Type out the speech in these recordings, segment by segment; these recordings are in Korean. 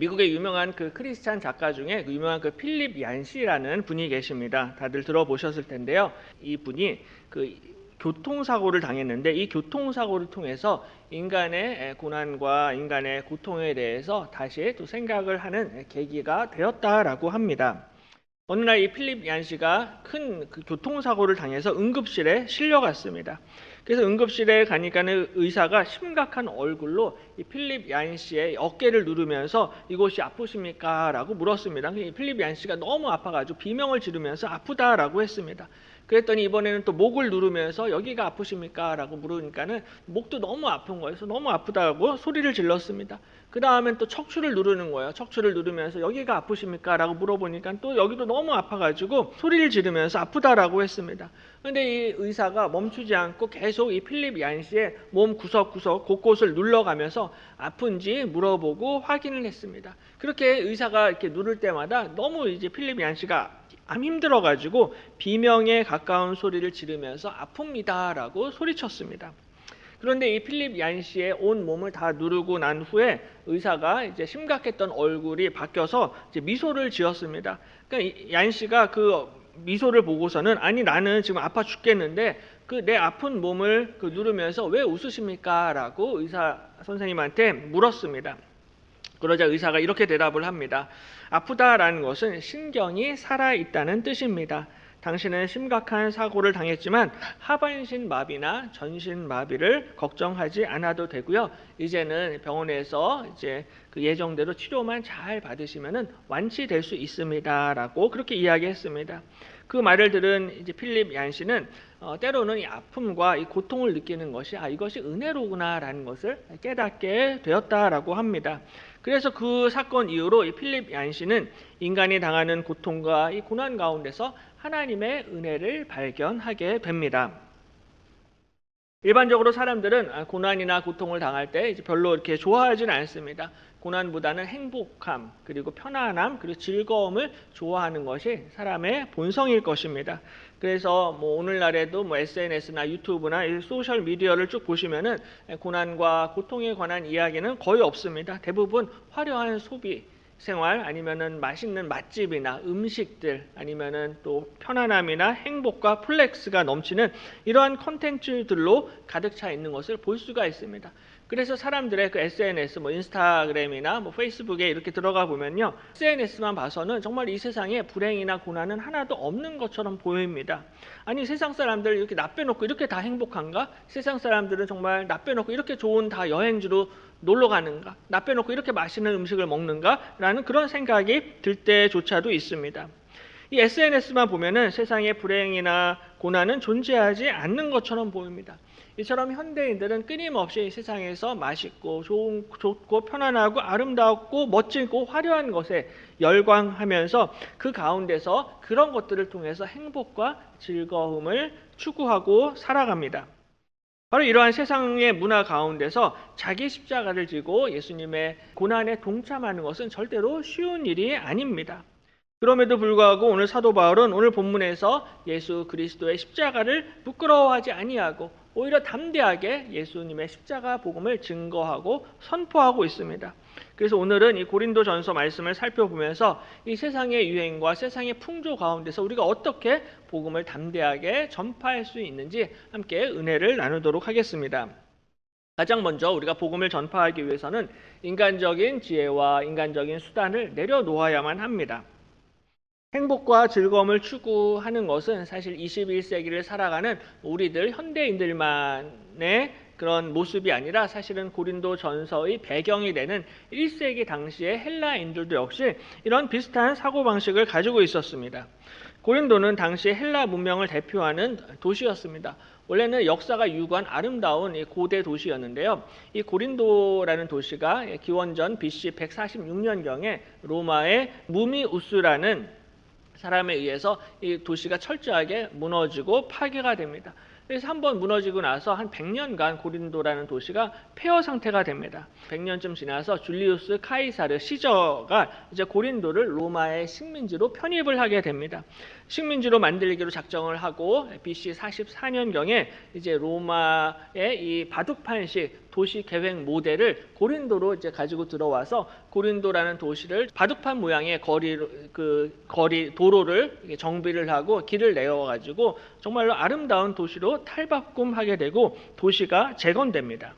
미국의 유명한 그 크리스찬 작가 중에 그 유명한 그 필립 얀시라는 분이 계십니다. 다들 들어보셨을 텐데요. 이 분이 그 교통사고를 당했는데 이 교통사고를 통해서 인간의 고난과 인간의 고통에 대해서 다시 또 생각을 하는 계기가 되었다라고 합니다. 어느 날 이 필립 얀시가 큰 그 교통사고를 당해서 응급실에 실려갔습니다. 그래서 응급실에 가니까는 의사가 심각한 얼굴로 이 필립 얀시의 어깨를 누르면서 이곳이 아프십니까? 라고 물었습니다. 이 필립 얀시가 너무 아파가지고 비명을 지르면서 아프다라고 했습니다. 그랬더니 이번에는 또 목을 누르면서 여기가 아프십니까? 라고 물으니까는 목도 너무 아픈 거예요. 그래서 너무 아프다고 소리를 질렀습니다. 그 다음엔 또 척추를 누르는 거예요. 척추를 누르면서 여기가 아프십니까? 라고 물어보니까 또 여기도 너무 아파가지고 소리를 지르면서 아프다라고 했습니다. 그런데 이 의사가 멈추지 않고 계속 이 필립 얀시의 몸 구석구석 곳곳을 눌러가면서 아픈지 물어보고 확인을 했습니다. 그렇게 의사가 이렇게 누를 때마다 너무 이제 필립 얀시가 힘들어가지고 비명에 가까운 소리를 지르면서 아픕니다라고 소리쳤습니다. 그런데 이 필립 얀시의 온 몸을 다 누르고 난 후에 의사가 이제 심각했던 얼굴이 바뀌어서 이제 미소를 지었습니다. 그러니까 얀시가 그 미소를 보고서는 아니 나는 지금 아파 죽겠는데 그 내 아픈 몸을 그 누르면서 왜 웃으십니까? 라고 의사 선생님한테 물었습니다. 그러자 의사가 이렇게 대답을 합니다. 아프다라는 것은 신경이 살아있다는 뜻입니다. 당신은 심각한 사고를 당했지만 하반신 마비나 전신 마비를 걱정하지 않아도 되고요. 이제는 병원에서 이제 그 예정대로 치료만 잘 받으시면은 완치될 수 있습니다라고 그렇게 이야기했습니다. 그 말을 들은 이제 필립 얀시는 때로는 이 아픔과 이 고통을 느끼는 것이 이것이 은혜로구나라는 것을 깨닫게 되었다라고 합니다. 그래서 그 사건 이후로 이 필립 얀시는 인간이 당하는 고통과 이 고난 가운데서 하나님의 은혜를 발견하게 됩니다. 일반적으로 사람들은 고난이나 고통을 당할 때 이제 별로 이렇게 좋아하지는 않습니다. 고난보다는 행복함, 그리고 편안함, 그리고 즐거움을 좋아하는 것이 사람의 본성일 것입니다. 그래서 뭐 오늘날에도 뭐 SNS나 유튜브나 소셜 미디어를 쭉 보시면은 고난과 고통에 관한 이야기는 거의 없습니다. 대부분 화려한 소비 생활 아니면은 맛있는 맛집이나 음식들 아니면은 또 편안함이나 행복과 플렉스가 넘치는 이러한 콘텐츠들로 가득 차 있는 것을 볼 수가 있습니다. 그래서 사람들의 그 SNS, 뭐 인스타그램이나 뭐 페이스북에 이렇게 들어가 보면요, SNS만 봐서는 정말 이 세상에 불행이나 고난은 하나도 없는 것처럼 보입니다. 아니 세상 사람들 이렇게 나 빼놓고 이렇게 다 행복한가? 세상 사람들은 정말 나 빼놓고 이렇게 좋은 다 여행지로 놀러 가는가? 나 빼놓고 이렇게 맛있는 음식을 먹는가? 라는 그런 생각이 들 때조차도 있습니다. 이 SNS만 보면은 세상에 불행이나 고난은 존재하지 않는 것처럼 보입니다. 이처럼 현대인들은 끊임없이 세상에서 맛있고 좋고 편안하고 아름답고 멋지고 화려한 것에 열광하면서 그 가운데서 그런 것들을 통해서 행복과 즐거움을 추구하고 살아갑니다. 바로 이러한 세상의 문화 가운데서 자기 십자가를 지고 예수님의 고난에 동참하는 것은 절대로 쉬운 일이 아닙니다. 그럼에도 불구하고 오늘 사도 바울은 오늘 본문에서 예수 그리스도의 십자가를 부끄러워하지 아니하고 오히려 담대하게 예수님의 십자가 복음을 증거하고 선포하고 있습니다. 그래서 오늘은 이 고린도전서 말씀을 살펴보면서 이 세상의 유행과 세상의 풍조 가운데서 우리가 어떻게 복음을 담대하게 전파할 수 있는지 함께 은혜를 나누도록 하겠습니다. 가장 먼저 우리가 복음을 전파하기 위해서는 인간적인 지혜와 인간적인 수단을 내려놓아야만 합니다. 행복과 즐거움을 추구하는 것은 사실 21세기를 살아가는 우리들 현대인들만의 그런 모습이 아니라 사실은 고린도 전서의 배경이 되는 1세기 당시의 헬라인들도 역시 이런 비슷한 사고방식을 가지고 있었습니다. 고린도는 당시 헬라 문명을 대표하는 도시였습니다. 원래는 역사가 유구한 아름다운 고대 도시였는데요. 이 고린도라는 도시가 기원전 BC 146년경에 로마의 무미우스라는 사람에 의해서 이 도시가 철저하게 무너지고 파괴가 됩니다. 그래서 한번 무너지고 나서 한 100년간 고린도라는 도시가 폐허 상태가 됩니다. 100년쯤 지나서 줄리우스 카이사르 시저가 이제 고린도를 로마의 식민지로 편입을 하게 됩니다. 식민지로 만들기로 작정을 하고 BC 44년경에 이제 로마의 이 바둑판식 도시 계획 모델을 고린도로 이제 가지고 들어와서 고린도라는 도시를 바둑판 모양의 도로를 정비를 하고 길을 내어가지고 정말로 아름다운 도시로 탈바꿈하게 되고 도시가 재건됩니다.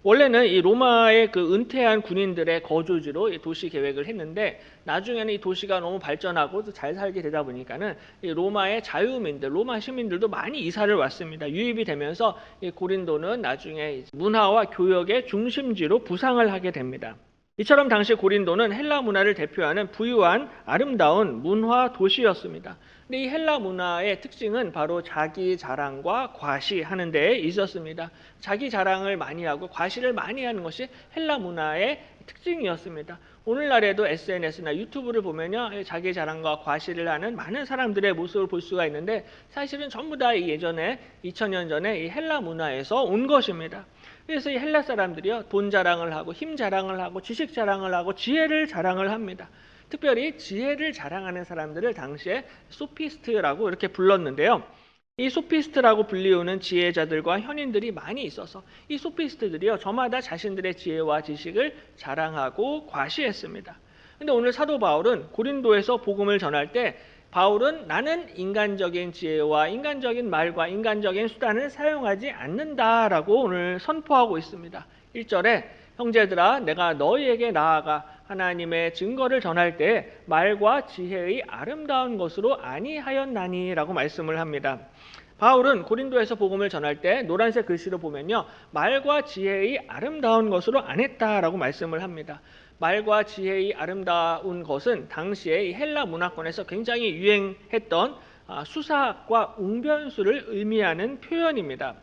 원래는 이 로마의 그 은퇴한 군인들의 거주지로 이 도시 계획을 했는데 나중에는 이 도시가 너무 발전하고 또 잘 살게 되다 보니까는 이 로마의 자유민들, 로마 시민들도 많이 이사를 왔습니다. 유입이 되면서 이 고린도는 나중에 문화와 교역의 중심지로 부상을 하게 됩니다. 이처럼 당시 고린도는 헬라 문화를 대표하는 부유한 아름다운 문화 도시였습니다. 근데 이 헬라 문화의 특징은 바로 자기 자랑과 과시하는 데에 있었습니다. 자기 자랑을 많이 하고 과시를 많이 하는 것이 헬라 문화의 특징이었습니다. 오늘날에도 SNS나 유튜브를 보면요, 자기 자랑과 과시를 하는 많은 사람들의 모습을 볼 수가 있는데 사실은 전부 다 예전에 2000년 전에 이 헬라 문화에서 온 것입니다. 그래서 이 헬라 사람들이요, 돈 자랑을 하고 힘 자랑을 하고 지식 자랑을 하고 지혜를 자랑을 합니다. 특별히 지혜를 자랑하는 사람들을 당시에 소피스트라고 이렇게 불렀는데요. 이 소피스트라고 불리우는 지혜자들과 현인들이 많이 있어서 이 소피스트들이요, 저마다 자신들의 지혜와 지식을 자랑하고 과시했습니다. 근데 오늘 사도 바울은 고린도에서 복음을 전할 때 바울은 나는 인간적인 지혜와 인간적인 말과 인간적인 수단을 사용하지 않는다라고 오늘 선포하고 있습니다. 1절에 형제들아 내가 너희에게 나아가 하나님의 증거를 전할 때 말과 지혜의 아름다운 것으로 아니하였나니라고 말씀을 합니다. 바울은 고린도에서 복음을 전할 때 노란색 글씨로 보면요, 말과 지혜의 아름다운 것으로 안 했다라고 말씀을 합니다. 말과 지혜의 아름다운 것은 당시에 헬라 문화권에서 굉장히 유행했던 수사학과 웅변수를 의미하는 표현입니다.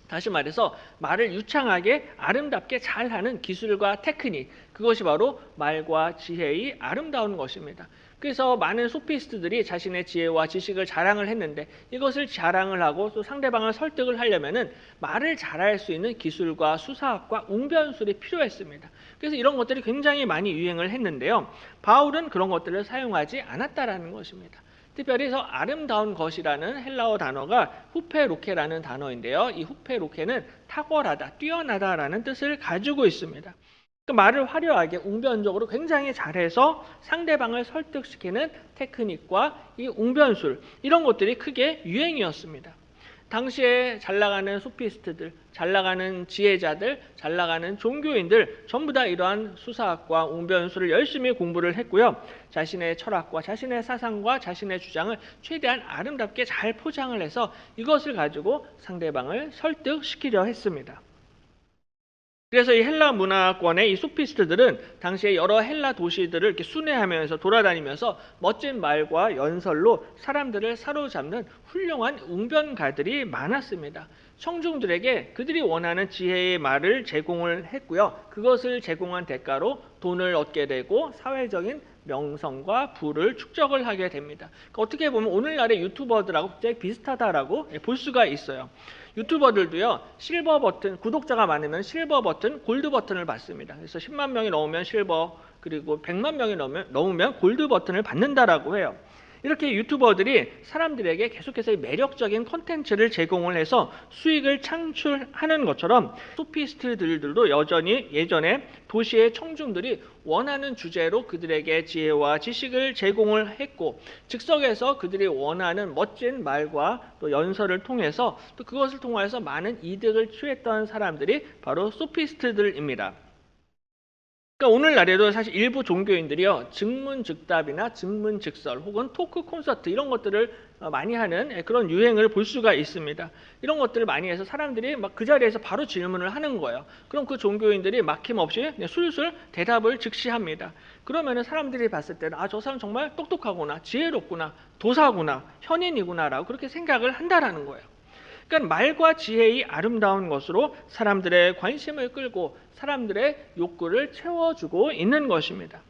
다시 말해서 말을 유창하게 아름답게 잘하는 기술과 테크닉, 그것이 바로 말과 지혜의 아름다운 것입니다. 그래서 많은 소피스트들이 자신의 지혜와 지식을 자랑을 했는데 이것을 자랑을 하고 또 상대방을 설득을 하려면은 말을 잘할 수 있는 기술과 수사학과 웅변술이 필요했습니다. 그래서 이런 것들이 굉장히 많이 유행을 했는데요. 바울은 그런 것들을 사용하지 않았다라는 것입니다. 특별히 서 아름다운 것이라는 헬라어 단어가 후페로케라는 단어인데요. 이 후페로케는 탁월하다, 뛰어나다라는 뜻을 가지고 있습니다. 말을 화려하게 웅변적으로 굉장히 잘해서 상대방을 설득시키는 테크닉과 이 웅변술, 이런 것들이 크게 유행이었습니다. 당시에 잘 나가는 소피스트들, 잘 나가는 지혜자들, 잘 나가는 종교인들 전부 다 이러한 수사학과 웅변술을 열심히 공부를 했고요. 자신의 철학과 자신의 사상과 자신의 주장을 최대한 아름답게 잘 포장을 해서 이것을 가지고 상대방을 설득시키려 했습니다. 그래서 이 헬라 문화권의 이 소피스트들은 당시에 여러 헬라 도시들을 이렇게 순회하면서 돌아다니면서 멋진 말과 연설로 사람들을 사로잡는 훌륭한 웅변가들이 많았습니다. 청중들에게 그들이 원하는 지혜의 말을 제공을 했고요. 그것을 제공한 대가로 돈을 얻게 되고 사회적인 명성과 부를 축적을 하게 됩니다. 그러니까 어떻게 보면 오늘날의 유튜버들하고 굉장히 비슷하다라고 볼 수가 있어요. 유튜버들도요, 실버 버튼, 구독자가 많으면 실버 버튼, 골드 버튼을 받습니다. 그래서 10만 명이 넘으면 실버, 그리고 100만 명이 넘으면 골드 버튼을 받는다라고 해요. 이렇게 유튜버들이 사람들에게 계속해서 매력적인 콘텐츠를 제공을 해서 수익을 창출하는 것처럼 소피스트들도 여전히 예전에 도시의 청중들이 원하는 주제로 그들에게 지혜와 지식을 제공을 했고 즉석에서 그들이 원하는 멋진 말과 또 연설을 통해서 또 그것을 통해서 많은 이득을 취했던 사람들이 바로 소피스트들입니다. 그러니까 오늘날에도 사실 일부 종교인들이요, 증문즉답이나 증문즉설 혹은 토크 콘서트 이런 것들을 많이 하는 그런 유행을 볼 수가 있습니다. 이런 것들을 많이 해서 사람들이 막 그 자리에서 바로 질문을 하는 거예요. 그럼 그 종교인들이 막힘없이 술술 대답을 즉시 합니다. 그러면은 사람들이 봤을 때는 저 사람 정말 똑똑하구나, 지혜롭구나, 도사구나, 현인이구나라고 그렇게 생각을 한다라는 거예요. 그러니까 말과 지혜의 아름다운 것으로 사람들의 관심을 끌고 사람들의 욕구를 채워주고 있는 것입니다.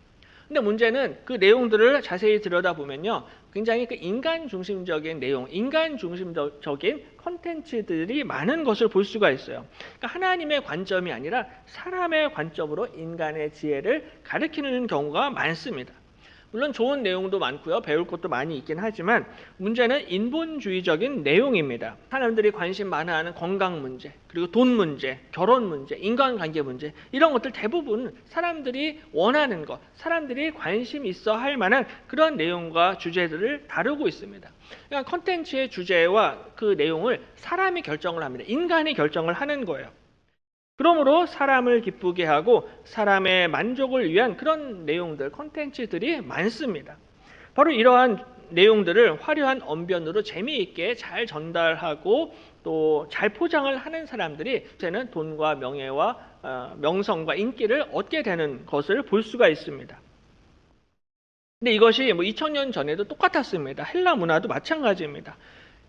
근데 문제는 그 내용들을 자세히 들여다보면요, 굉장히 그 인간 중심적인 내용, 인간 중심적인 콘텐츠들이 많은 것을 볼 수가 있어요. 그러니까 하나님의 관점이 아니라 사람의 관점으로 인간의 지혜를 가리키는 경우가 많습니다. 물론 좋은 내용도 많고요. 배울 것도 많이 있긴 하지만 문제는 인본주의적인 내용입니다. 사람들이 관심 많아하는 건강 문제, 그리고 돈 문제, 결혼 문제, 인간관계 문제 이런 것들 대부분 사람들이 원하는 것, 사람들이 관심 있어 할 만한 그런 내용과 주제들을 다루고 있습니다. 그러니까 콘텐츠의 주제와 그 내용을 사람이 결정을 합니다. 인간이 결정을 하는 거예요. 그러므로 사람을 기쁘게 하고 사람의 만족을 위한 그런 내용들, 콘텐츠들이 많습니다. 바로 이러한 내용들을 화려한 언변으로 재미있게 잘 전달하고 또 잘 포장을 하는 사람들이 이제는 돈과 명예와 명성과 인기를 얻게 되는 것을 볼 수가 있습니다. 근데 이것이 2000년 전에도 똑같았습니다. 헬라 문화도 마찬가지입니다.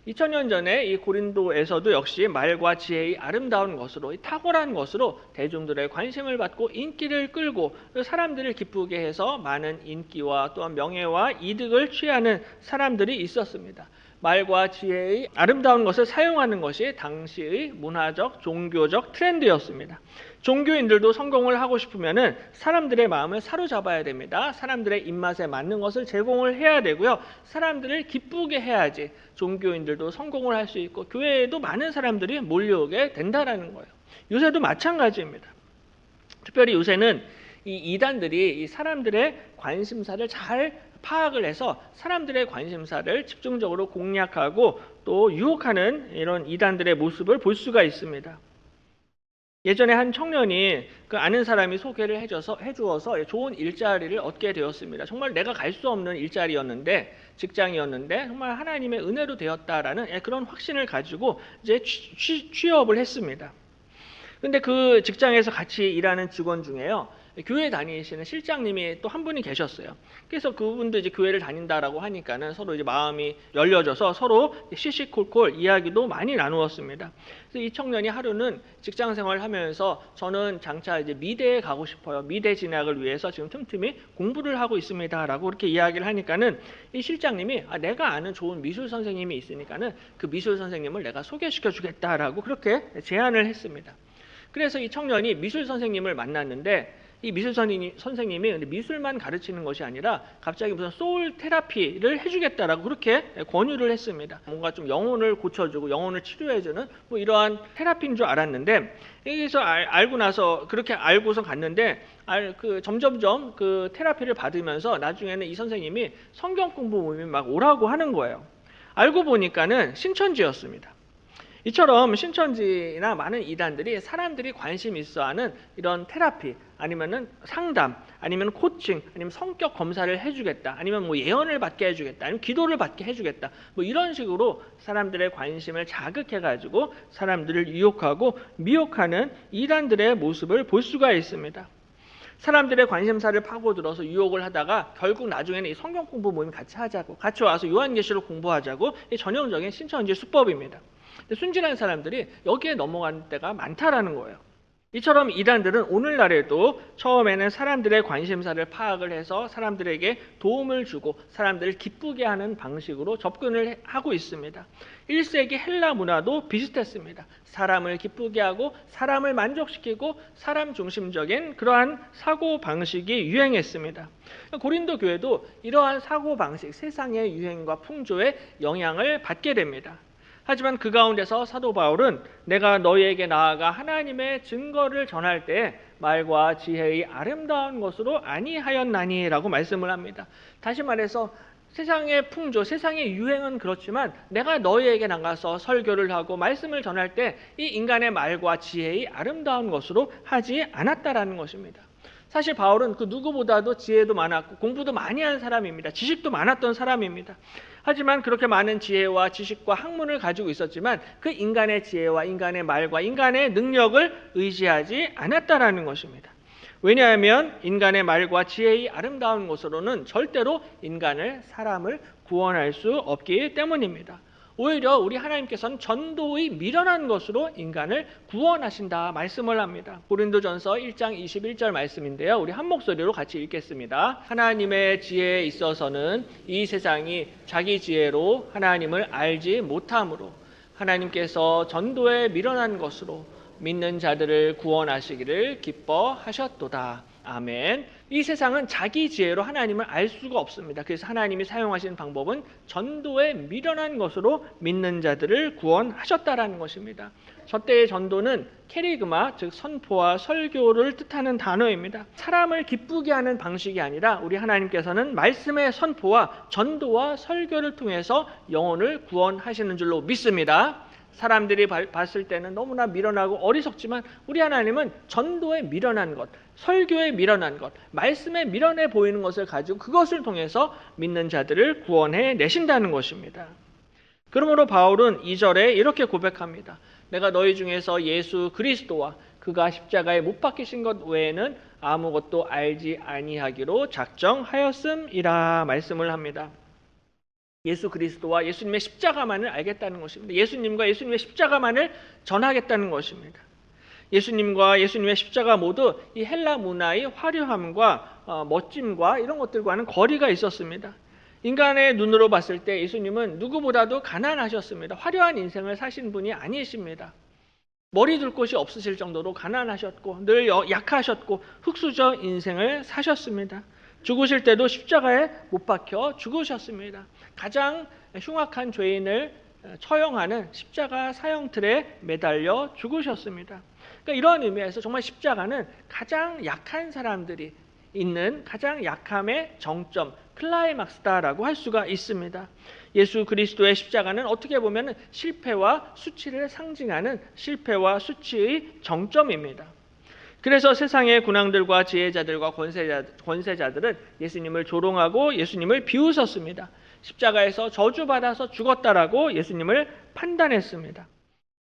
2000년 전에 이 고린도에서도 역시 말과 지혜의 아름다운 것으로, 탁월한 것으로 대중들의 관심을 받고 인기를 끌고 사람들을 기쁘게 해서 많은 인기와 또한 명예와 이득을 취하는 사람들이 있었습니다. 말과 지혜의 아름다운 것을 사용하는 것이 당시의 문화적, 종교적 트렌드였습니다. 종교인들도 성공을 하고 싶으면 사람들의 마음을 사로잡아야 됩니다. 사람들의 입맛에 맞는 것을 제공을 해야 되고요. 사람들을 기쁘게 해야지 종교인들도 성공을 할 수 있고 교회에도 많은 사람들이 몰려오게 된다는 거예요. 요새도 마찬가지입니다. 특별히 요새는 이 이단들이 이 사람들의 관심사를 잘 파악을 해서 사람들의 관심사를 집중적으로 공략하고 또 유혹하는 이런 이단들의 모습을 볼 수가 있습니다. 예전에 한 청년이 그 아는 사람이 소개를 해주어서 좋은 일자리를 얻게 되었습니다. 정말 내가 갈 수 없는 일자리였는데, 직장이었는데 정말 하나님의 은혜로 되었다라는 그런 확신을 가지고 이제 취업을 했습니다. 근데 그 직장에서 같이 일하는 직원 중에요, 교회 다니시는 실장님이 또 한 분이 계셨어요. 그래서 그분도 이제 교회를 다닌다라고 하니까는 서로 이제 마음이 열려져서 서로 시시콜콜 이야기도 많이 나누었습니다. 그래서 이 청년이 하루는 직장 생활을 하면서 저는 장차 이제 미대에 가고 싶어요. 미대 진학을 위해서 지금 틈틈이 공부를 하고 있습니다라고 이렇게 이야기를 하니까는 이 실장님이 내가 아는 좋은 미술 선생님이 있으니까는 그 미술 선생님을 내가 소개시켜 주겠다라고 그렇게 제안을 했습니다. 그래서 이 청년이 미술 선생님을 만났는데 이 미술 선생님이 미술만 가르치는 것이 아니라 갑자기 무슨 소울 테라피를 해주겠다라고 그렇게 권유를 했습니다. 뭔가 좀 영혼을 고쳐주고 영혼을 치료해주는 이러한 테라피인 줄 알았는데, 여기서 알고 나서 그렇게 알고서 갔는데 점점점 그 테라피를 받으면서 나중에는 이 선생님이 성경 공부 모임에 막 오라고 하는 거예요. 알고 보니까는 신천지였습니다. 이처럼 신천지나 많은 이단들이 사람들이 관심 있어하는 이런 테라피, 아니면은 상담, 아니면 코칭, 아니면 성격 검사를 해주겠다, 아니면 예언을 받게 해주겠다, 아니면 기도를 받게 해주겠다, 이런 식으로 사람들의 관심을 자극해가지고 사람들을 유혹하고 미혹하는 이단들의 모습을 볼 수가 있습니다. 사람들의 관심사를 파고들어서 유혹을 하다가 결국 나중에는 이 성경 공부 모임 같이 하자고, 같이 와서 요한계시록 공부하자고, 이 전형적인 신천지 수법입니다. 순진한 사람들이 여기에 넘어가는 때가 많다라는 거예요. 이처럼 이단들은 오늘날에도 처음에는 사람들의 관심사를 파악을 해서 사람들에게 도움을 주고 사람들을 기쁘게 하는 방식으로 접근을 하고 있습니다. 1세기 헬라 문화도 비슷했습니다. 사람을 기쁘게 하고 사람을 만족시키고 사람 중심적인 그러한 사고 방식이 유행했습니다. 고린도 교회도 이러한 사고 방식, 세상의 유행과 풍조에 영향을 받게 됩니다. 하지만 그 가운데서 사도 바울은 내가 너희에게 나아가 하나님의 증거를 전할 때 말과 지혜의 아름다운 것으로 아니하였나니 라고 말씀을 합니다. 다시 말해서 세상의 풍조, 세상의 유행은 그렇지만 내가 너희에게 나가서 설교를 하고 말씀을 전할 때 이 인간의 말과 지혜의 아름다운 것으로 하지 않았다라는 것입니다. 사실 바울은 그 누구보다도 지혜도 많았고 공부도 많이 한 사람입니다. 지식도 많았던 사람입니다. 하지만 그렇게 많은 지혜와 지식과 학문을 가지고 있었지만 그 인간의 지혜와 인간의 말과 인간의 능력을 의지하지 않았다라는 것입니다. 왜냐하면 인간의 말과 지혜의 아름다운 것으로는 절대로 사람을 구원할 수 없기 때문입니다. 오히려 우리 하나님께서는 전도의 미련한 것으로 인간을 구원하신다 말씀을 합니다. 고린도전서 1장 21절 말씀인데요. 우리 한 목소리로 같이 읽겠습니다. 하나님의 지혜에 있어서는 이 세상이 자기 지혜로 하나님을 알지 못하므로 하나님께서 전도에 미련한 것으로 믿는 자들을 구원하시기를 기뻐하셨도다. 아멘. 이 세상은 자기 지혜로 하나님을 알 수가 없습니다. 그래서 하나님이 사용하시는 방법은 전도에 미련한 것으로 믿는 자들을 구원하셨다라는 것입니다. 저 때의 전도는 캐리그마, 즉 선포와 설교를 뜻하는 단어입니다. 사람을 기쁘게 하는 방식이 아니라 우리 하나님께서는 말씀의 선포와 전도와 설교를 통해서 영혼을 구원하시는 줄로 믿습니다. 사람들이 봤을 때는 너무나 미련하고 어리석지만 우리 하나님은 전도에 미련한 것, 설교에 미련한 것, 말씀에 미련해 보이는 것을 가지고 그것을 통해서 믿는 자들을 구원해 내신다는 것입니다. 그러므로 바울은 2절에 이렇게 고백합니다. 내가 너희 중에서 예수 그리스도와 그가 십자가에 못 박히신 것 외에는 아무것도 알지 아니하기로 작정하였음이라 말씀을 합니다. 예수 그리스도와 예수님의 십자가만을 알겠다는 것입니다. 예수님과 예수님의 십자가만을 전하겠다는 것입니다. 예수님과 예수님의 십자가 모두 이 헬라 문화의 화려함과 멋짐과 이런 것들과는 거리가 있었습니다. 인간의 눈으로 봤을 때 예수님은 누구보다도 가난하셨습니다. 화려한 인생을 사신 분이 아니십니다. 머리 둘 곳이 없으실 정도로 가난하셨고 늘 약하셨고 흙수저 인생을 사셨습니다. 죽으실 때도 십자가에 못 박혀 죽으셨습니다. 가장 흉악한 죄인을 처형하는 십자가 사형틀에 매달려 죽으셨습니다. 그러니까 이런 의미에서 정말 십자가는 가장 약한 사람들이 있는 가장 약함의 정점, 클라이막스다라고 할 수가 있습니다. 예수 그리스도의 십자가는 어떻게 보면 실패와 수치를 상징하는 실패와 수치의 정점입니다. 그래서 세상의 군왕들과 지혜자들과 권세자들은 예수님을 조롱하고 예수님을 비웃었습니다. 십자가에서 저주받아서 죽었다라고 예수님을 판단했습니다.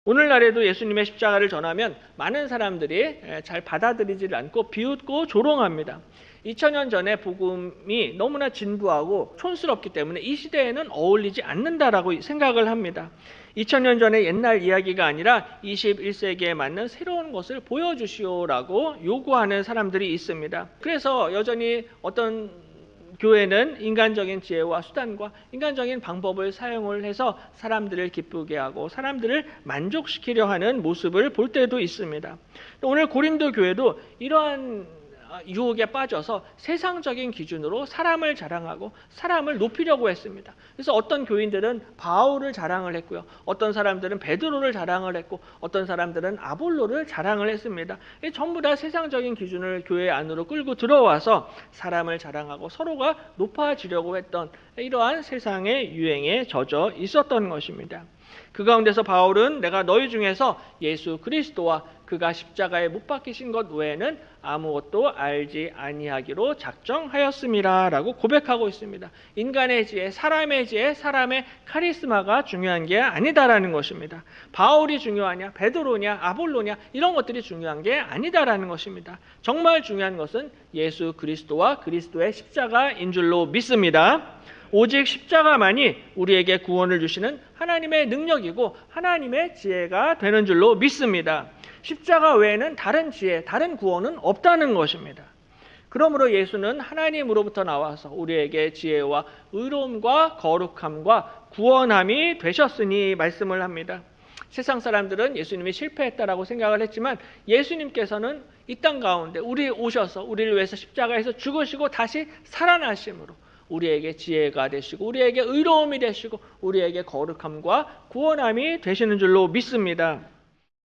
오늘날에도 예수님의 십자가를 전하면 많은 사람들이 잘 받아들이지 않고 비웃고 조롱합니다. 2000년 전에 복음이 너무나 진부하고 촌스럽기 때문에 이 시대에는 어울리지 않는다라고 생각을 합니다. 2000년 전의 옛날 이야기가 아니라 21세기에 맞는 새로운 것을 보여주시오라고 요구하는 사람들이 있습니다. 그래서 여전히 어떤 교회는 인간적인 지혜와 수단과 인간적인 방법을 사용을 해서 사람들을 기쁘게 하고 사람들을 만족시키려 하는 모습을 볼 때도 있습니다. 오늘 고린도 교회도 이러한 유혹에 빠져서 세상적인 기준으로 사람을 자랑하고 사람을 높이려고 했습니다. 그래서 어떤 교인들은 바울을 자랑을 했고요. 어떤 사람들은 베드로를 자랑을 했고 어떤 사람들은 아볼로를 자랑을 했습니다. 전부 다 세상적인 기준을 교회 안으로 끌고 들어와서 사람을 자랑하고 서로가 높아지려고 했던 이러한 세상의 유행에 젖어 있었던 것입니다. 그 가운데서 바울은 내가 너희 중에서 예수 그리스도와 그가 십자가에 못 박히신 것 외에는 아무것도 알지 아니하기로 작정하였음이라 라고 고백하고 있습니다. 인간의 지혜, 사람의 지혜, 사람의 카리스마가 중요한 게 아니다라는 것입니다. 바울이 중요하냐, 베드로냐, 아볼로냐 이런 것들이 중요한 게 아니다라는 것입니다. 정말 중요한 것은 예수 그리스도와 그리스도의 십자가인 줄로 믿습니다. 오직 십자가만이 우리에게 구원을 주시는 하나님의 능력이고 하나님의 지혜가 되는 줄로 믿습니다. 십자가 외에는 다른 지혜, 다른 구원은 없다는 것입니다. 그러므로 예수는 하나님으로부터 나와서 우리에게 지혜와 의로움과 거룩함과 구원함이 되셨으니 말씀을 합니다. 세상 사람들은 예수님이 실패했다라고 생각을 했지만 예수님께서는 이 땅 가운데 우리 오셔서 우리를 위해서 십자가에서 죽으시고 다시 살아나심으로 우리에게 지혜가 되시고 우리에게 의로움이 되시고 우리에게 거룩함과 구원함이 되시는 줄로 믿습니다.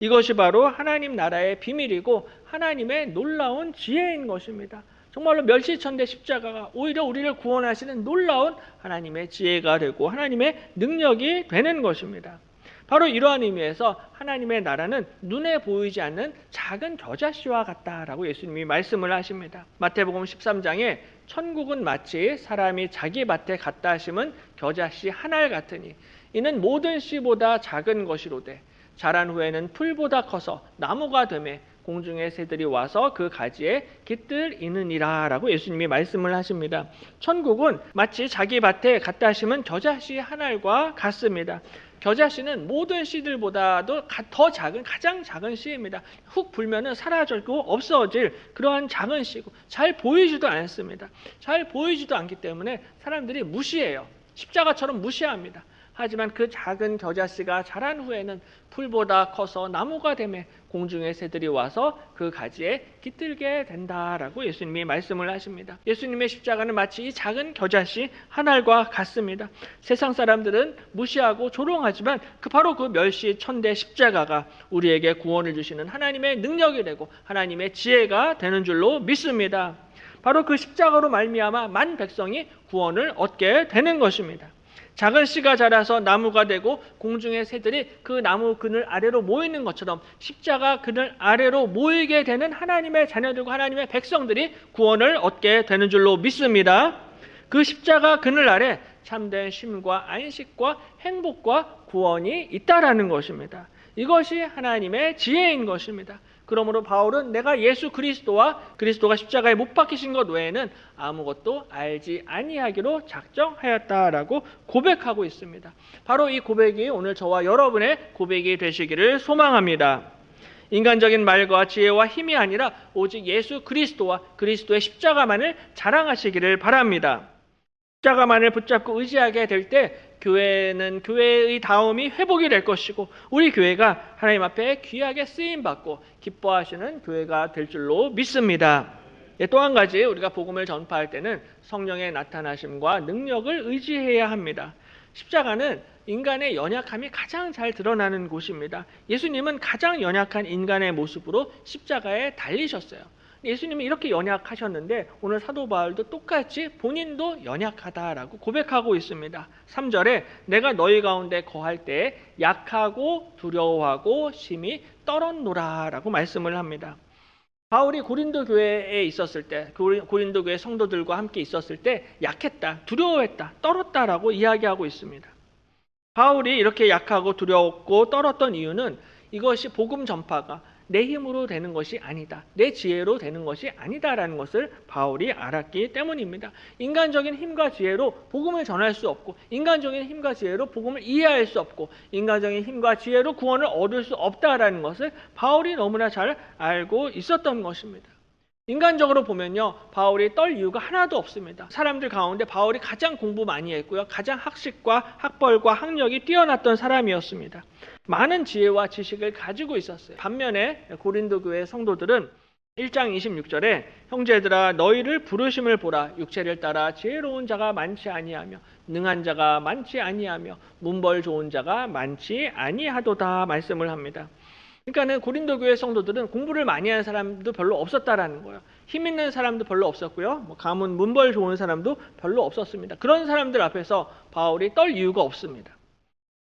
이것이 바로 하나님 나라의 비밀이고 하나님의 놀라운 지혜인 것입니다. 정말로 멸시천대 십자가가 오히려 우리를 구원하시는 놀라운 하나님의 지혜가 되고 하나님의 능력이 되는 것입니다. 바로 이러한 의미에서 하나님의 나라는 눈에 보이지 않는 작은 겨자씨와 같다라고 예수님이 말씀을 하십니다. 마태복음 13장에 천국은 마치 사람이 자기 밭에 갖다 심은 겨자씨 하나 같으니 이는 모든 씨보다 작은 것이로되 자란 후에는 풀보다 커서 나무가 되매 공중의 새들이 와서 그 가지에 깃들 이느니라 라고 예수님이 말씀을 하십니다. 천국은 마치 자기 밭에 갖다 심은 겨자씨 하나과 같습니다. 겨자씨는 모든 씨들보다도 더 작은 가장 작은 씨입니다. 훅 불면은 사라지고 없어질 그러한 작은 씨고 잘 보이지도 않습니다. 잘 보이지도 않기 때문에 사람들이 무시해요. 십자가처럼 무시합니다. 하지만 그 작은 겨자씨가 자란 후에는 풀보다 커서 나무가 되매 공중의 새들이 와서 그 가지에 깃들게 된다라고 예수님이 말씀을 하십니다. 예수님의 십자가는 마치 이 작은 겨자씨 한 알과 같습니다. 세상 사람들은 무시하고 조롱하지만 바로 그 멸시 천대 십자가가 우리에게 구원을 주시는 하나님의 능력이 되고 하나님의 지혜가 되는 줄로 믿습니다. 바로 그 십자가로 말미암아 만 백성이 구원을 얻게 되는 것입니다. 작은 씨가 자라서 나무가 되고 공중의 새들이 그 나무 그늘 아래로 모이는 것처럼 십자가 그늘 아래로 모이게 되는 하나님의 자녀들과 하나님의 백성들이 구원을 얻게 되는 줄로 믿습니다. 그 십자가 그늘 아래 참된 쉼과 안식과 행복과 구원이 있다라는 것입니다. 이것이 하나님의 지혜인 것입니다. 그러므로 바울은 내가 예수 그리스도와 그리스도가 십자가에 못 박히신 것 외에는 아무것도 알지 아니하기로 작정하였다라고 고백하고 있습니다. 바로 이 고백이 오늘 저와 여러분의 고백이 되시기를 소망합니다. 인간적인 말과 지혜와 힘이 아니라 오직 예수 그리스도와 그리스도의 십자가만을 자랑하시기를 바랍니다. 십자가만을 붙잡고 의지하게 될 때 교회는 교회의 다움이 회복이 될 것이고 우리 교회가 하나님 앞에 귀하게 쓰임받고 기뻐하시는 교회가 될 줄로 믿습니다. 또 한 가지 우리가 복음을 전파할 때는 성령의 나타나심과 능력을 의지해야 합니다. 십자가는 인간의 연약함이 가장 잘 드러나는 곳입니다. 예수님은 가장 연약한 인간의 모습으로 십자가에 달리셨어요. 예수님이 이렇게 연약하셨는데 오늘 사도 바울도 똑같이 본인도 연약하다라고 고백하고 있습니다. 3절에 내가 너희 가운데 거할 때 약하고 두려워하고 심히 떨었노라 라고 말씀을 합니다. 바울이 고린도 교회에 있었을 때 고린도 교회 성도들과 함께 있었을 때 약했다, 두려워했다, 떨었다라고 이야기하고 있습니다. 바울이 이렇게 약하고 두려웠고 떨었던 이유는 이것이 복음 전파가 내 힘으로 되는 것이 아니다. 내 지혜로 되는 것이 아니다라는 것을 바울이 알았기 때문입니다. 인간적인 힘과 지혜로 복음을 전할 수 없고 인간적인 힘과 지혜로 복음을 이해할 수 없고 인간적인 힘과 지혜로 구원을 얻을 수 없다라는 것을 바울이 너무나 잘 알고 있었던 것입니다. 인간적으로 보면요, 바울이 떨 이유가 하나도 없습니다. 사람들 가운데 바울이 가장 공부 많이 했고요, 가장 학식과 학벌과 학력이 뛰어났던 사람이었습니다. 많은 지혜와 지식을 가지고 있었어요. 반면에 고린도 교회 성도들은 1장 26절에 형제들아 너희를 부르심을 보라. 육체를 따라 지혜로운 자가 많지 아니하며 능한 자가 많지 아니하며 문벌 좋은 자가 많지 아니하도다 말씀을 합니다. 그러니까는 고린도 교회 성도들은 공부를 많이 하는 사람도 별로 없었다라는 거예요. 힘 있는 사람도 별로 없었고요. 가문 문벌 좋은 사람도 별로 없었습니다. 그런 사람들 앞에서 바울이 떨 이유가 없습니다.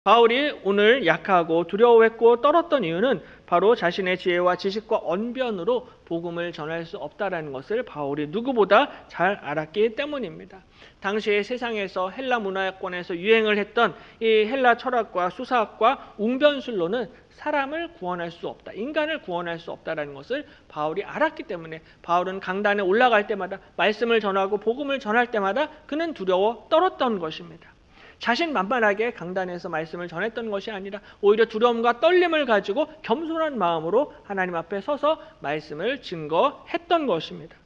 바울이 오늘 약하고 두려워했고 떨었던 이유는 바로 자신의 지혜와 지식과 언변으로 복음을 전할 수 없다라는 것을 바울이 누구보다 잘 알았기 때문입니다. 당시에 세상에서 헬라 문화권에서 유행을 했던 이 헬라 철학과 수사학과 웅변술로는 사람을 구원할 수 없다, 인간을 구원할 수 없다라는 것을 바울이 알았기 때문에 바울은 강단에 올라갈 때마다 말씀을 전하고 복음을 전할 때마다 그는 두려워 떨었던 것입니다. 자신만만하게 강단에서 말씀을 전했던 것이 아니라 오히려 두려움과 떨림을 가지고 겸손한 마음으로 하나님 앞에 서서 말씀을 증거했던 것입니다.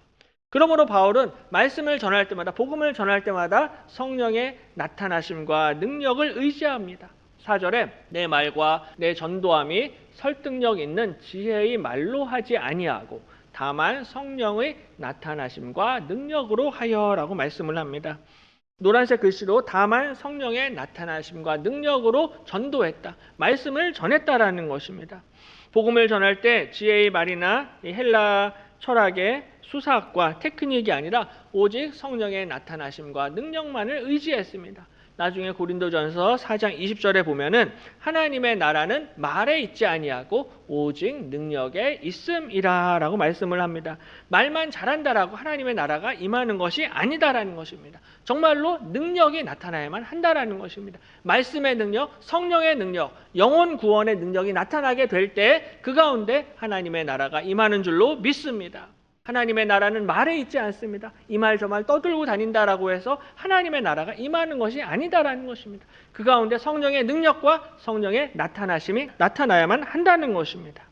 그러므로 바울은 말씀을 전할 때마다 복음을 전할 때마다 성령의 나타나심과 능력을 의지합니다. 4절에 내 말과 내 전도함이 설득력 있는 지혜의 말로 하지 아니하고 다만 성령의 나타나심과 능력으로 하여라고 말씀을 합니다. 노란색 글씨로 다만 성령의 나타나심과 능력으로 전도했다, 말씀을 전했다라는 것입니다. 복음을 전할 때 지혜의 말이나 헬라 철학의 수사학과 테크닉이 아니라 오직 성령의 나타나심과 능력만을 의지했습니다. 나중에 고린도전서 4장 20절에 보면은 하나님의 나라는 말에 있지 아니하고 오직 능력에 있음이라 라고 말씀을 합니다. 말만 잘한다라고 하나님의 나라가 임하는 것이 아니다라는 것입니다. 정말로 능력이 나타나야만 한다라는 것입니다. 말씀의 능력, 성령의 능력, 영혼 구원의 능력이 나타나게 될 때 그 가운데 하나님의 나라가 임하는 줄로 믿습니다. 하나님의 나라는 말에 있지 않습니다. 이 말 저 말 떠들고 다닌다라고 해서 하나님의 나라가 임하는 것이 아니다라는 것입니다. 그 가운데 성령의 능력과 성령의 나타나심이 나타나야만 한다는 것입니다.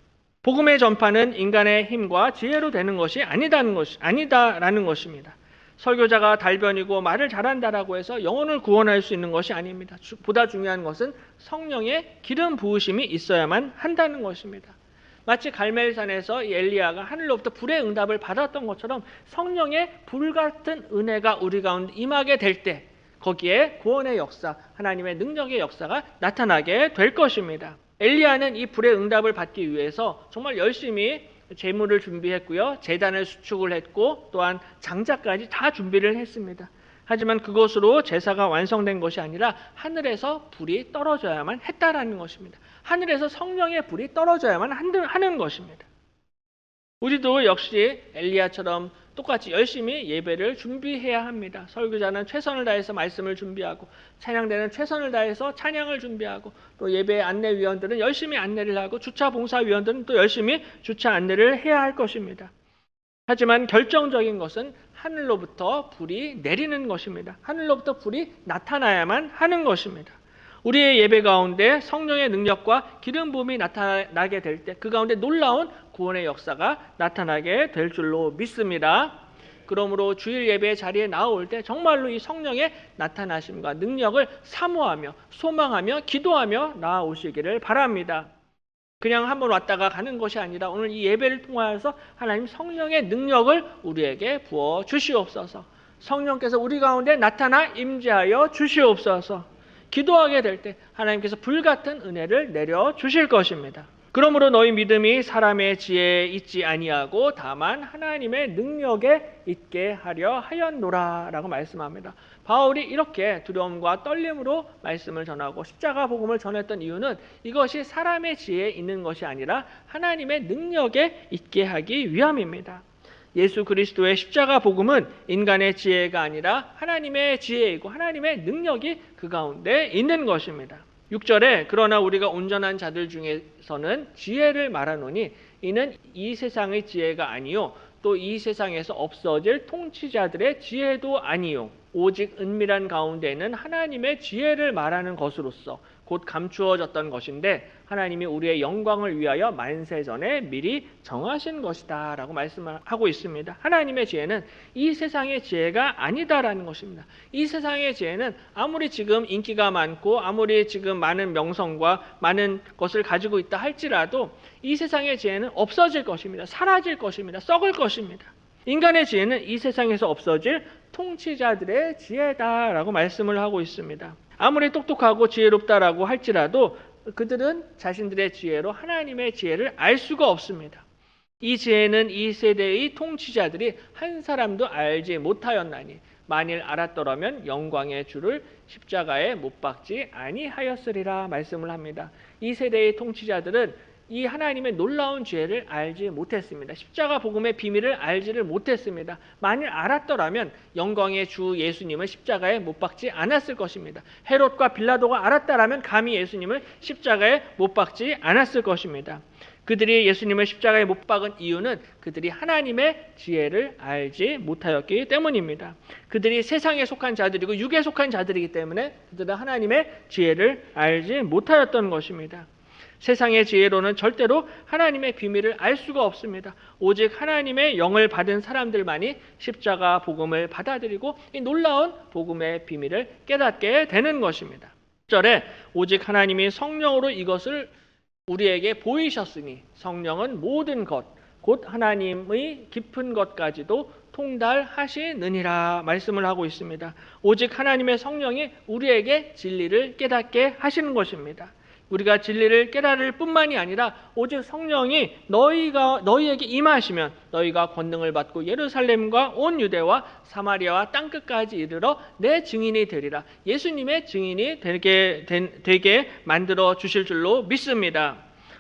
복음의 전파는 인간의 힘과 지혜로 되는 것이 아니다라는 것입니다. 설교자가 달변이고 말을 잘한다라고 해서 영혼을 구원할 수 있는 것이 아닙니다. 보다 중요한 것은 성령의 기름 부으심이 있어야만 한다는 것입니다. 마치 갈멜산에서 이 엘리야가 하늘로부터 불의 응답을 받았던 것처럼 성령의 불같은 은혜가 우리 가운데 임하게 될 때 거기에 구원의 역사, 하나님의 능력의 역사가 나타나게 될 것입니다. 엘리야는 이 불의 응답을 받기 위해서 정말 열심히 제물을 준비했고요. 제단을 수축을 했고 또한 장자까지 다 준비를 했습니다. 하지만 그것으로 제사가 완성된 것이 아니라 하늘에서 불이 떨어져야만 했다라는 것입니다. 하늘에서 성령의 불이 떨어져야만 하는 것입니다. 우리도 역시 엘리야처럼 똑같이 열심히 예배를 준비해야 합니다. 설교자는 최선을 다해서 말씀을 준비하고 찬양대는 최선을 다해서 찬양을 준비하고 또 예배 안내위원들은 열심히 안내를 하고 주차 봉사위원들은 또 열심히 주차 안내를 해야 할 것입니다. 하지만 결정적인 것은 하늘로부터 불이 내리는 것입니다. 하늘로부터 불이 나타나야만 하는 것입니다. 우리의 예배 가운데 성령의 능력과 기름 부음이 나타나게 될 때 그 가운데 놀라운 구원의 역사가 나타나게 될 줄로 믿습니다. 그러므로 주일 예배 자리에 나올 때 정말로 이 성령의 나타나심과 능력을 사모하며 소망하며 기도하며 나아오시기를 바랍니다. 그냥 한번 왔다가 가는 것이 아니라 오늘 이 예배를 통하여서 하나님 성령의 능력을 우리에게 부어 주시옵소서. 성령께서 우리 가운데 나타나 임재하여 주시옵소서. 기도하게 될 때 하나님께서 불같은 은혜를 내려 주실 것입니다. 그러므로 너희 믿음이 사람의 지혜에 있지 아니하고 다만 하나님의 능력에 있게 하려 하였노라 라고 말씀합니다. 바울이 이렇게 두려움과 떨림으로 말씀을 전하고 십자가 복음을 전했던 이유는 이것이 사람의 지혜에 있는 것이 아니라 하나님의 능력에 있게 하기 위함입니다. 예수 그리스도의 십자가 복음은 인간의 지혜가 아니라 하나님의 지혜이고 하나님의 능력이 그 가운데 있는 것입니다. 6절에 그러나 우리가 온전한 자들 중에서는 지혜를 말하노니 이는 이 세상의 지혜가 아니요 또 이 세상에서 없어질 통치자들의 지혜도 아니요 오직 은밀한 가운데는 하나님의 지혜를 말하는 것으로서 곧 감추어졌던 것인데 하나님이 우리의 영광을 위하여 만세전에 미리 정하신 것이다 라고 말씀을 하고 있습니다. 하나님의 지혜는 이 세상의 지혜가 아니다라는 것입니다. 이 세상의 지혜는 아무리 지금 인기가 많고 아무리 지금 많은 명성과 많은 것을 가지고 있다 할지라도 이 세상의 지혜는 없어질 것입니다. 사라질 것입니다. 썩을 것입니다. 인간의 지혜는 이 세상에서 없어질 통치자들의 지혜다라고 말씀을 하고 있습니다. 아무리 똑똑하고 지혜롭다라고 할지라도 그들은 자신들의 지혜로 하나님의 지혜를 알 수가 없습니다. 이 지혜는 이 세대의 통치자들이 한 사람도 알지 못하였나니 만일 알았더라면 영광의 주를 십자가에 못 박지 아니하였으리라 말씀을 합니다. 이 세대의 통치자들은 이 하나님의 놀라운 지혜를 알지 못했습니다. 십자가 복음의 비밀을 알지를 못했습니다. 만일 알았더라면 영광의 주 예수님을 십자가에 못 박지 않았을 것입니다. 헤롯과 빌라도가 알았다라면 감히 예수님을 십자가에 못 박지 않았을 것입니다. 그들이 예수님을 십자가에 못 박은 이유는 그들이 하나님의 지혜를 알지 못하였기 때문입니다. 그들이 세상에 속한 자들이고 육에 속한 자들이기 때문에 그들은 하나님의 지혜를 알지 못하였던 것입니다. 세상의 지혜로는 절대로 하나님의 비밀을 알 수가 없습니다. 오직 하나님의 영을 받은 사람들만이 십자가 복음을 받아들이고 이 놀라운 복음의 비밀을 깨닫게 되는 것입니다. 10절에 오직 하나님이 성령으로 이것을 우리에게 보이셨으니 성령은 모든 것, 곧 하나님의 깊은 것까지도 통달하시느니라 말씀을 하고 있습니다. 오직 하나님의 성령이 우리에게 진리를 깨닫게 하시는 것입니다. 우리가 진리를 깨달을 뿐만이 아니라 오직 성령이 너희에게 임하시면 너희가 권능을 받고 예루살렘과 온 유대와 사마리아와 땅끝까지 이르러 내 증인이 되리라. 예수님의 증인이 되게 만들어 주실 줄로 믿습니다.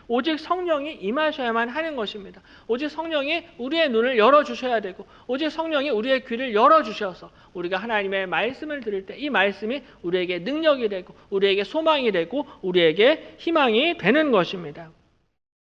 오직 성령이 임하셔야만 하는 것입니다. 오직 성령이 우리의 눈을 열어주셔야 되고 오직 성령이 우리의 귀를 열어주셔서 우리가 하나님의 말씀을 들을 때 이 말씀이 우리에게 능력이 되고 우리에게 소망이 되고 우리에게 희망이 되는 것입니다.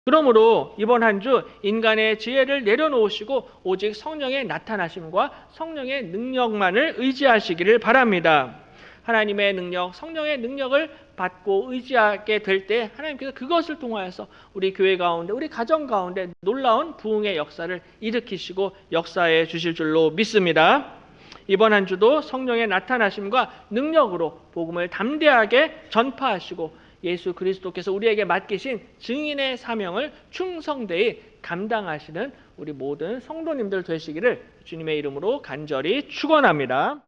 그러므로 이번 한 주 인간의 지혜를 내려놓으시고 오직 성령의 나타나심과 성령의 능력만을 의지하시기를 바랍니다. 하나님의 능력, 성령의 능력을 받고 의지하게 될 때 하나님께서 그것을 통하여서 우리 교회 가운데, 우리 가정 가운데 놀라운 부흥의 역사를 일으키시고 역사해 주실 줄로 믿습니다. 이번 한 주도 성령의 나타나심과 능력으로 복음을 담대하게 전파하시고 예수 그리스도께서 우리에게 맡기신 증인의 사명을 충성되이 감당하시는 우리 모든 성도님들 되시기를 주님의 이름으로 간절히 축원합니다.